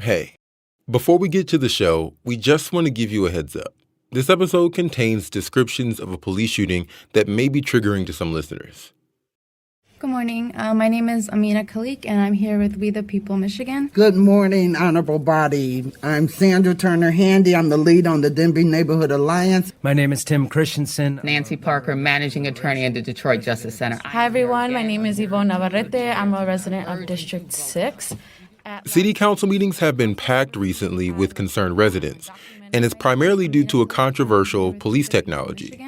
Hey, before we get to the show, we just want to give you a heads up. This episode contains descriptions of a police shooting that may be triggering to some listeners. Good morning. My name is Amina Khalik, and I'm here with We the People Michigan. Good morning, honorable body. I'm Sandra Turner Handy. I'm the lead on the Denby Neighborhood Alliance. My name is Tim Christensen. Nancy Parker, managing attorney at the Detroit Justice Center. Hi, everyone. My name is Yvonne Navarrete. I'm a resident of District 6. City council meetings have been packed recently with concerned residents, and it's primarily due to a controversial police technology.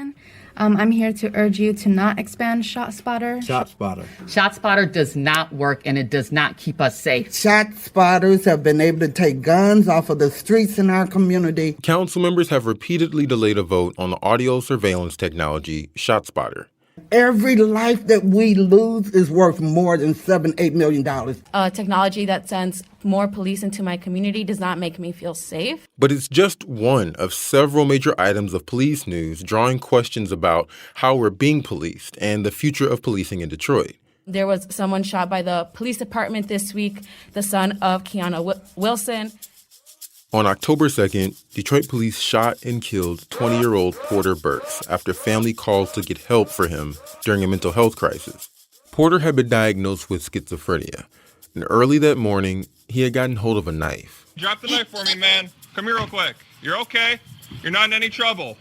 I'm here to urge you to not expand ShotSpotter. ShotSpotter does not work, and it does not keep us safe. ShotSpotters have been able to take guns off of the streets in our community. Council members have repeatedly delayed a vote on the audio surveillance technology, ShotSpotter. Every life that we lose is worth more than $7-8 million. Technology that sends more police into my community does not make me feel safe. But it's just one of several major items of police news drawing questions about how we're being policed and the future of policing in Detroit. There was someone shot by the police department this week, the son of Keanu Wilson. On October 2nd, Detroit police shot and killed 20-year-old Porter Burks after family calls to get help for him during a mental health crisis. Porter had been diagnosed with schizophrenia, and early that morning, he had gotten hold of a knife. Drop the knife for me, man. Come here real quick. You're okay? You're not in any trouble.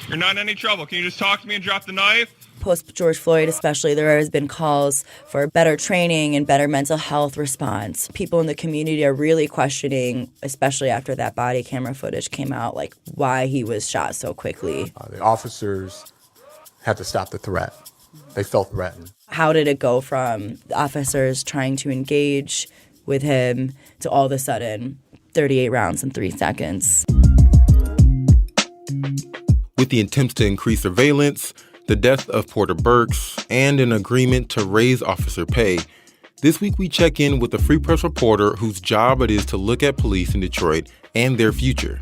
You're not in any trouble. Can you just talk to me and drop the knife? Post George Floyd especially, there has been calls for better training and better mental health response. People in the community are really questioning, especially after that body camera footage came out, like why he was shot so quickly. The officers had to stop the threat. They felt threatened. How did it go from the officers trying to engage with him to all of a sudden 38 rounds in 3 seconds? With the attempts to increase surveillance, the death of Porter Burks, and an agreement to raise officer pay, this week we check in with a Free Press reporter whose job it is to look at police in Detroit and their future,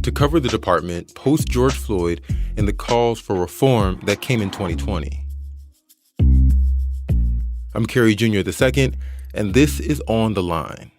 to cover the department post-George Floyd and the calls for reform that came in 2020. I'm Kerry Jr. II, and this is On the Line.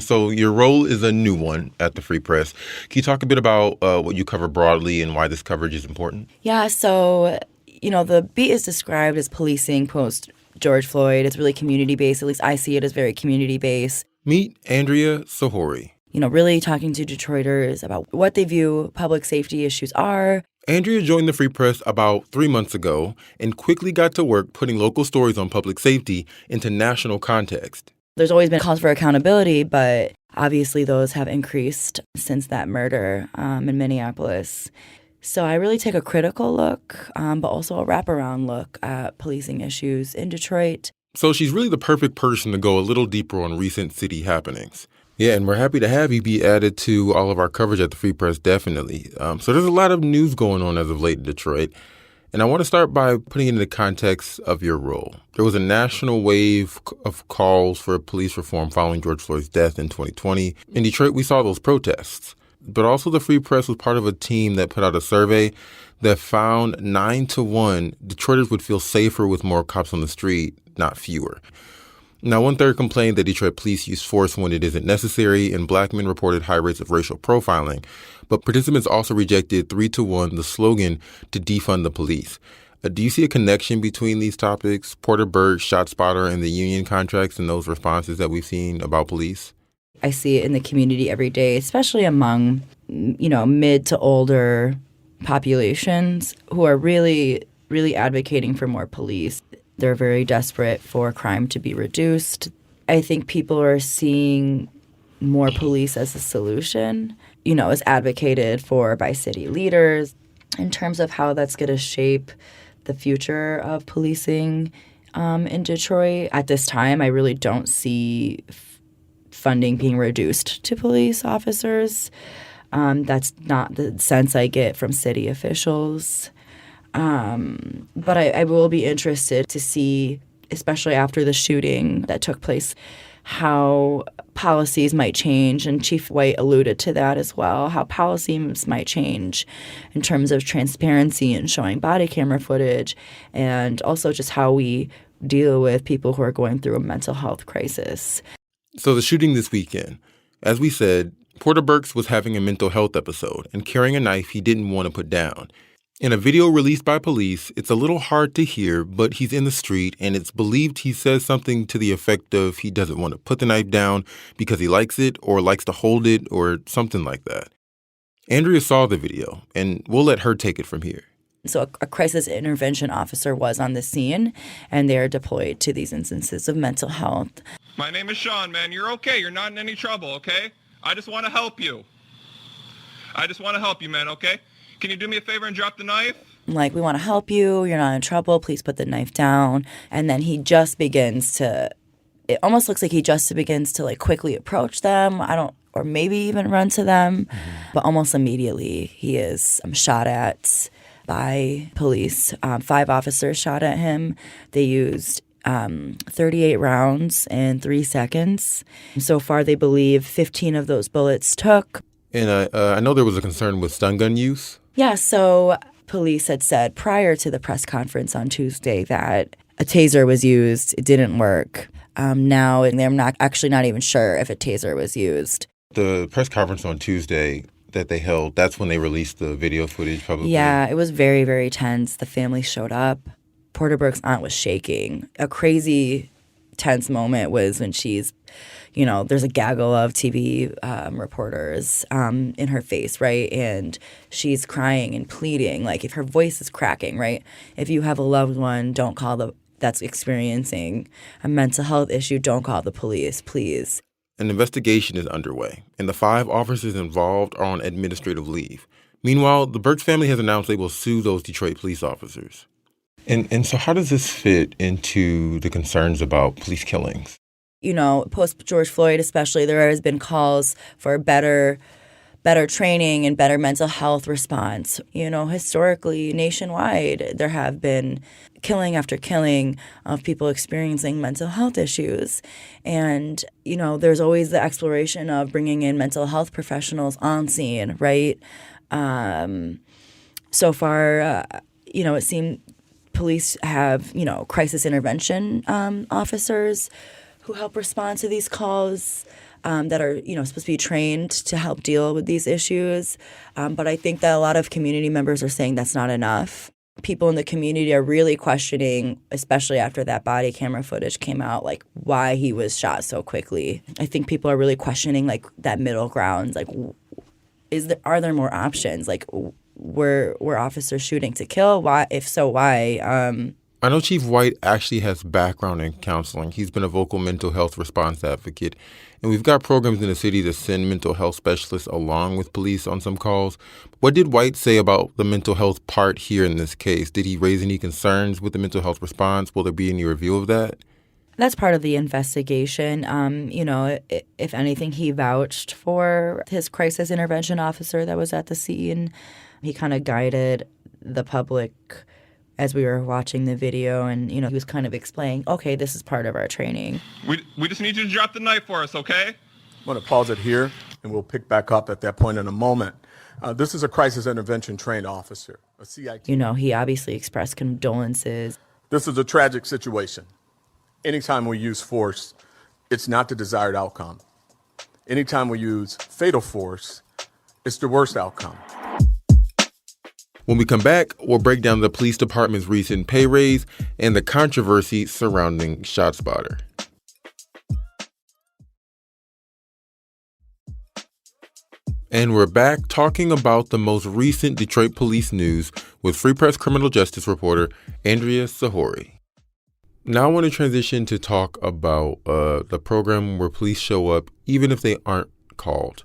So your role is a new one at the Free Press. Can you talk a bit about what you cover broadly and why this coverage is important? Yeah, so, the beat is described as policing post George Floyd. It's really community-based. At least I see it as very community-based. Meet Andrea Sahori. Really talking to Detroiters about what they view public safety issues are. Andrea joined the Free Press about 3 months ago and quickly got to work putting local stories on public safety into national context. There's always been calls for accountability, but obviously those have increased since that murder in Minneapolis. So I really take a critical look, but also a wraparound look at policing issues in Detroit. So she's really the perfect person to go a little deeper on recent city happenings. Yeah, and we're happy to have you be added to all of our coverage at the Free Press, definitely. So there's a lot of news going on as of late in Detroit. And I want to start by putting it in the context of your role. There was a national wave of calls for police reform following George Floyd's death in 2020. In Detroit, we saw those protests. But also the Free Press was part of a team that put out a survey that found 9-1 Detroiters would feel safer with more cops on the street, not fewer. Now, 1/3 complained that Detroit police use force when it isn't necessary, and black men reported high rates of racial profiling. But participants also rejected 3-1 the slogan to defund the police. Do you see a connection between these topics, Porter Burks, ShotSpotter, and the union contracts and those responses that we've seen about police? I see it in the community every day, especially among, mid to older populations who are really, really advocating for more police. They're very desperate for crime to be reduced. I think people are seeing more police as a solution, as advocated for by city leaders. In terms of how that's going to shape the future of policing in Detroit, at this time, I really don't see funding being reduced to police officers. That's not the sense I get from city officials. But I will be interested to see, especially after the shooting that took place, how policies might change, and Chief White alluded to that as well, how policies might change in terms of transparency and showing body camera footage, and also just how we deal with people who are going through a mental health crisis. So the shooting this weekend, as we said, Porter Burks was having a mental health episode and carrying a knife he didn't want to put down. In a video released by police, it's a little hard to hear, but he's in the street, and it's believed he says something to the effect of he doesn't want to put the knife down because he likes it or likes to hold it or something like that. Andrea saw the video, and we'll let her take it from here. So a crisis intervention officer was on the scene, and they're deployed to these instances of mental health. My name is Sean, man. You're okay. You're not in any trouble, okay? I just want to help you. I just want to help you, man, okay? Can you do me a favor and drop the knife? Like, we want to help you. You're not in trouble. Please put the knife down. And then he just begins to, it almost looks like he just begins to like quickly approach them. Or maybe even run to them. Mm-hmm. But almost immediately he is shot at by police. 5 officers shot at him. They used 38 rounds in 3 seconds. So far, they believe 15 of those bullets took. And I know there was a concern with stun gun use. Yeah, so police had said prior to the press conference on Tuesday that a taser was used. It didn't work. Now they're not even sure if a taser was used. The press conference on Tuesday that they held, that's when they released the video footage publicly. Yeah, it was very, very tense. The family showed up. Porter Burke's aunt was shaking. A crazy tense moment was when she's, there's a gaggle of TV reporters in her face, right? And she's crying and pleading, like if her voice is cracking, right? If you have a loved one, that's experiencing a mental health issue, don't call the police, please. An investigation is underway, and the 5 officers involved are on administrative leave. Meanwhile, the Burks family has announced they will sue those Detroit police officers. And so how does this fit into the concerns about police killings? Post George Floyd especially, there has been calls for better training and better mental health response. Historically, nationwide, there have been killing after killing of people experiencing mental health issues. And, there's always the exploration of bringing in mental health professionals on scene, right? So far, it seemed police have, crisis intervention officers who help respond to these calls that are, supposed to be trained to help deal with these issues. But I think that a lot of community members are saying that's not enough. People in the community are really questioning, especially after that body camera footage came out, like why he was shot so quickly. I think people are really questioning like that middle ground. Like, are there more options? Like, were officers shooting to kill? Why? If so, why? I know Chief White actually has background in counseling. He's been a vocal mental health response advocate. And we've got programs in the city that send mental health specialists along with police on some calls. What did White say about the mental health part here in this case? Did he raise any concerns with the mental health response? Will there be any review of that? That's part of the investigation. If anything, he vouched for his crisis intervention officer that was at the scene. He kind of guided the public as we were watching the video, and, he was kind of explaining, okay, this is part of our training. We just need you to drop the knife for us, okay? I'm going to pause it here, and we'll pick back up at that point in a moment. This is a crisis intervention trained officer, a CIT. He obviously expressed condolences. This is a tragic situation. Anytime we use force, it's not the desired outcome. Anytime we use fatal force, it's the worst outcome. When we come back, we'll break down the police department's recent pay raise and the controversy surrounding ShotSpotter. And we're back talking about the most recent Detroit police news with Free Press criminal justice reporter Andrea Sahori. Now I want to transition to talk about the program where police show up even if they aren't called,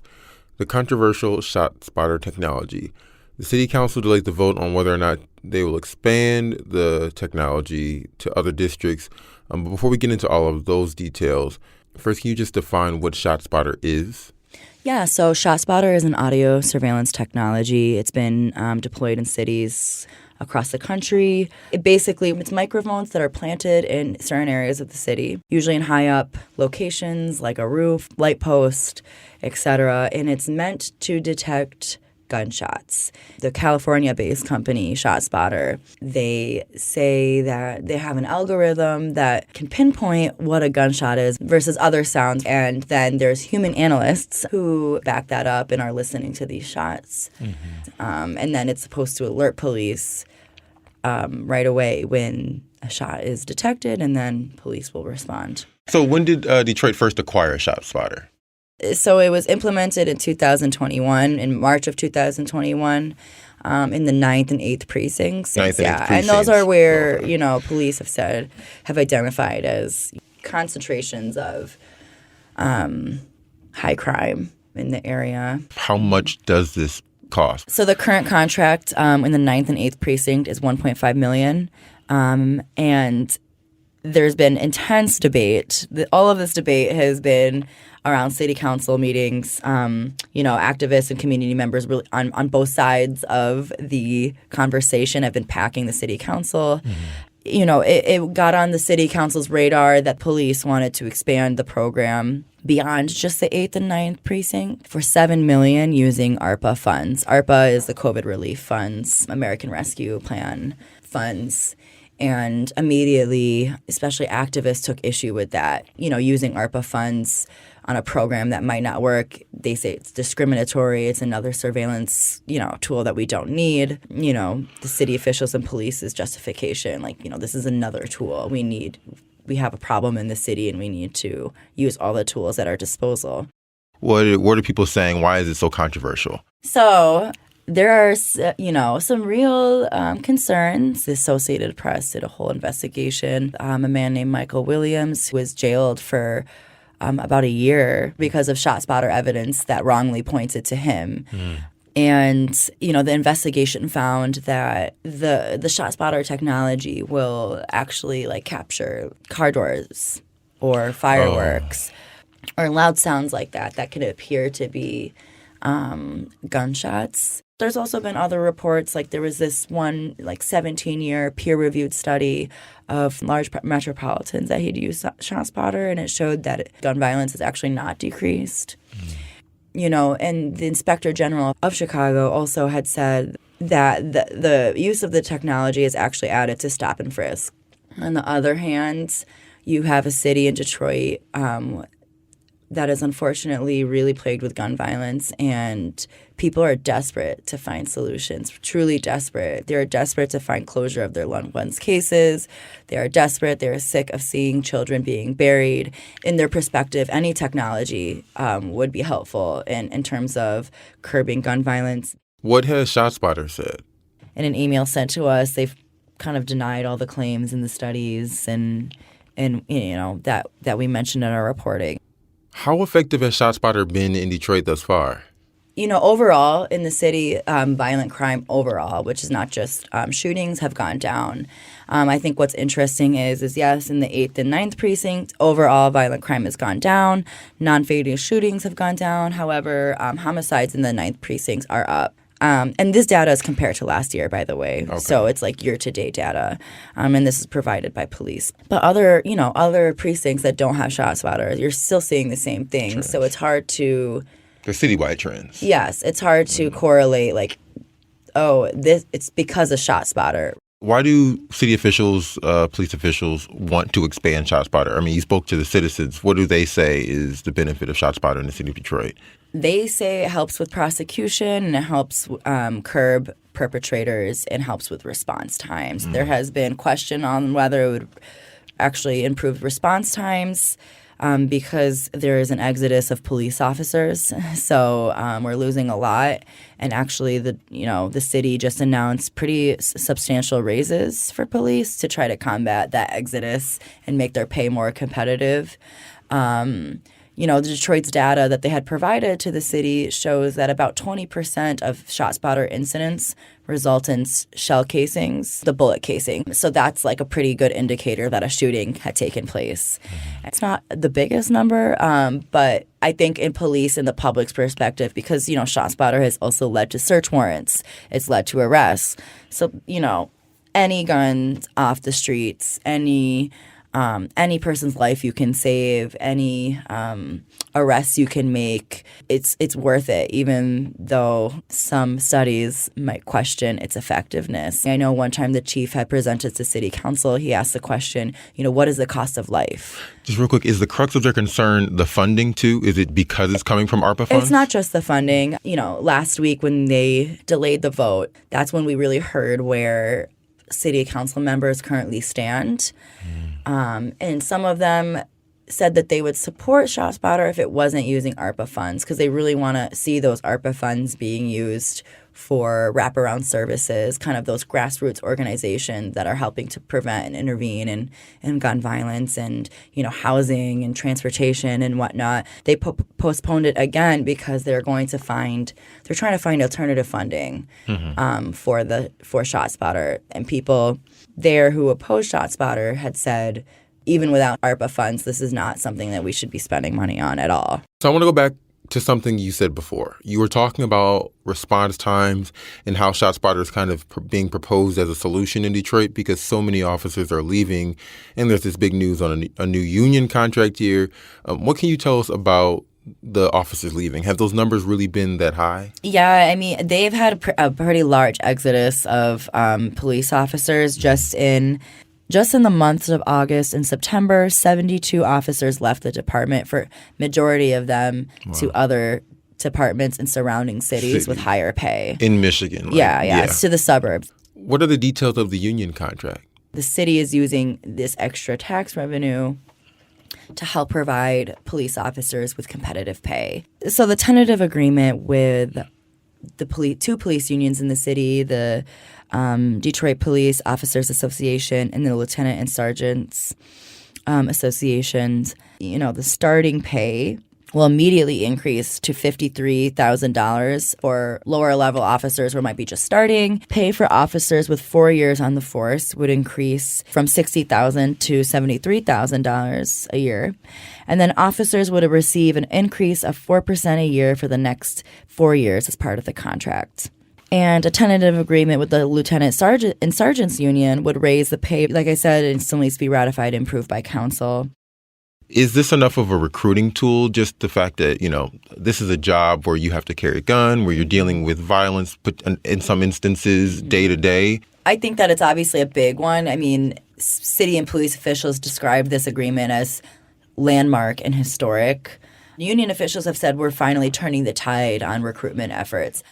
the controversial ShotSpotter technology. The city council delayed the vote on whether or not they will expand the technology to other districts. But before we get into all of those details, first, can you just define what ShotSpotter is? Yeah, so ShotSpotter is an audio surveillance technology. It's been deployed in cities across the country. It's microphones that are planted in certain areas of the city, usually in high up locations like a roof, light post, etc. And it's meant to detect gunshots. The California-based company, ShotSpotter, they say that they have an algorithm that can pinpoint what a gunshot is versus other sounds. And then there's human analysts who back that up and are listening to these shots. And then it's supposed to alert police right away when a shot is detected, and then police will respond. So when did Detroit first acquire ShotSpotter? So it was implemented in 2021, in March of 2021, in the 9th and 8th precincts. 9th and 8th precincts. And those are where, police have identified as concentrations of high crime in the area. How much does this cost? So the current contract in the 9th and 8th precinct is $1.5 million. And there's been intense debate. All of this debate has been around city council meetings. Activists and community members really on both sides of the conversation have been packing the city council. It got on the city council's radar that police wanted to expand the program beyond just the 8th and 9th precinct for $7 million using ARPA funds. ARPA is the COVID relief funds, American Rescue Plan funds. And immediately, especially activists took issue with that, using ARPA funds on a program that might not work. They say it's discriminatory. It's another surveillance, tool that we don't need. The city officials and police's justification, this is another tool we have a problem in the city and we need to use all the tools at our disposal. What are people saying? Why is it so controversial? So there are, some real concerns. The Associated Press did a whole investigation. A man named Michael Williams was jailed for about a year because of ShotSpotter evidence that wrongly pointed to him. And, the investigation found that the ShotSpotter technology will actually, capture car doors or fireworks or loud sounds like that can appear to be gunshots. There's also been other reports, there was this one 17-year peer-reviewed study of large metropolitans that he'd used ShotSpotter, and it showed that gun violence has actually not decreased. And the Inspector General of Chicago also had said that the use of the technology is actually added to stop and frisk. On the other hand, you have a city in Detroit that is unfortunately really plagued with gun violence, and people are desperate to find solutions, truly desperate. They're desperate to find closure of their loved ones' cases. They are desperate. They're sick of seeing children being buried. In their perspective, any technology would be helpful in terms of curbing gun violence. What has ShotSpotter said? In an email sent to us, they've kind of denied all the claims in the studies and that we mentioned in our reporting. How effective has ShotSpotter been in Detroit thus far? Overall in the city, violent crime overall, which is not just shootings, have gone down. I think what's interesting is yes, in the 8th and 9th precinct, overall violent crime has gone down. Non-fatal shootings have gone down. However, homicides in the 9th precincts are up. And this data is compared to last year, by the way. Okay. So it's year-to-date data. And this is provided by police. But other precincts that don't have ShotSpotter, you're still seeing the same thing. Trends. So it's hard to... The citywide trends. Yes. It's hard to correlate, it's because of ShotSpotter. Why do city officials, police officials want to expand ShotSpotter? I mean, you spoke to the citizens. What do they say is the benefit of ShotSpotter in the city of Detroit? They say it helps with prosecution and it helps curb perpetrators and helps with response times. There has been question on whether it would actually improve response times because there is an exodus of police officers. So we're losing a lot. And actually, the city just announced pretty substantial raises for police to try to combat that exodus and make their pay more competitive. The Detroit's data that they had provided to the city shows that about 20% of ShotSpotter incidents result in shell casings, the bullet casing. So that's a pretty good indicator that a shooting had taken place. It's not the biggest number, but I think in police and the public's perspective, because, ShotSpotter has also led to search warrants. It's led to arrests. So, any guns off the streets, any any person's life you can save, any arrests you can make, it's worth it, even though some studies might question its effectiveness. I know one time the chief had presented to city council, he asked the question, what is the cost of life? Just real quick, is the crux of their concern the funding too? Is it because it's coming from ARPA funds? It's not just the funding. Last week when they delayed the vote, that's when we really heard where city council members currently stand. And some of them said that they would support ShotSpotter if it wasn't using ARPA funds, because they really want to see those ARPA funds being used for wraparound services, kind of those grassroots organizations that are helping to prevent and intervene in gun violence and, housing and transportation and whatnot. They postponed it again because they're trying to find alternative funding for ShotSpotter. And people there who oppose ShotSpotter had said, even without ARPA funds, this is not something that we should be spending money on at all. So I want to go back to something you said before. You were talking about response times and how ShotSpotter is kind of being proposed as a solution in Detroit because so many officers are leaving, and there's this big news on a new union contract year. What can you tell us about the officers leaving? Have those numbers really been that high? Yeah, they've had a pretty large exodus of police officers just in the months of August and September. 72 officers left the department, for majority of them to other departments in surrounding cities with higher pay. In Michigan. Yeah, to the suburbs. What are the details of the union contract? The city is using this extra tax revenue to help provide police officers with competitive pay. So the tentative agreement with the two police unions in the city, the Detroit Police Officers Association and the Lieutenant and Sergeants Associations, the starting pay will immediately increase to $53,000 for lower level officers who might be just starting. Pay for officers with 4 years on the force would increase from $60,000 to $73,000 a year. And then officers would receive an increase of 4% a year for the next 4 years as part of the contract. And a tentative agreement with the Lieutenant Sergeant and Sergeants Union would raise the pay, like I said, it still needs to be ratified and approved by council. Is this enough of a recruiting tool, just the fact that, this is a job where you have to carry a gun, where you're dealing with violence in some instances day to day? I think that it's obviously a big one. City and police officials describe this agreement as landmark and historic. Union officials have said we're finally turning the tide on recruitment efforts.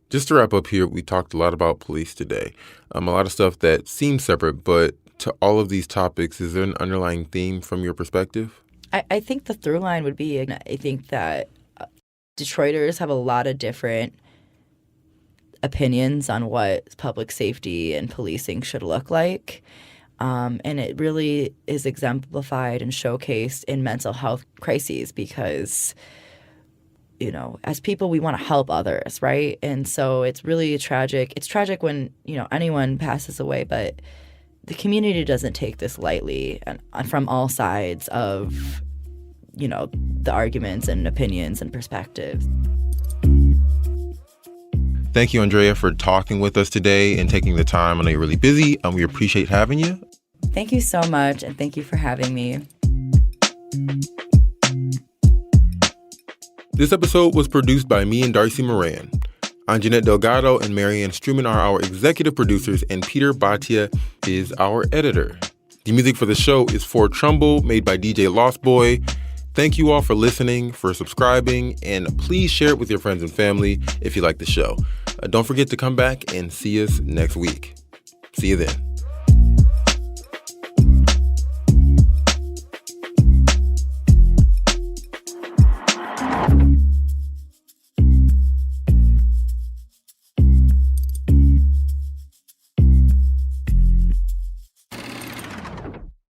Just to wrap up here, we talked a lot about police today. A lot of stuff that seems separate, but to all of these topics, is there an underlying theme from your perspective? I think the through line would be, I think that Detroiters have a lot of different opinions on what public safety and policing should look like. And it really is exemplified and showcased in mental health crises because, as people, we want to help others, right? And so it's really tragic. It's tragic when, anyone passes away, but the community doesn't take this lightly, and from all sides of, the arguments and opinions and perspectives. Thank you, Andrea, for talking with us today and taking the time. I know you're really busy, and we appreciate having you. Thank you so much, and thank you for having me. This episode was produced by me and Darcy Moran. Anjanette Delgado and Marianne Struman are our executive producers, and Peter Bhatia is our editor. The music for the show is For Trumbull, made by DJ Lost Boy. Thank you all for listening, for subscribing, and please share it with your friends and family if you like the show. Don't forget to come back and see us next week. See you then.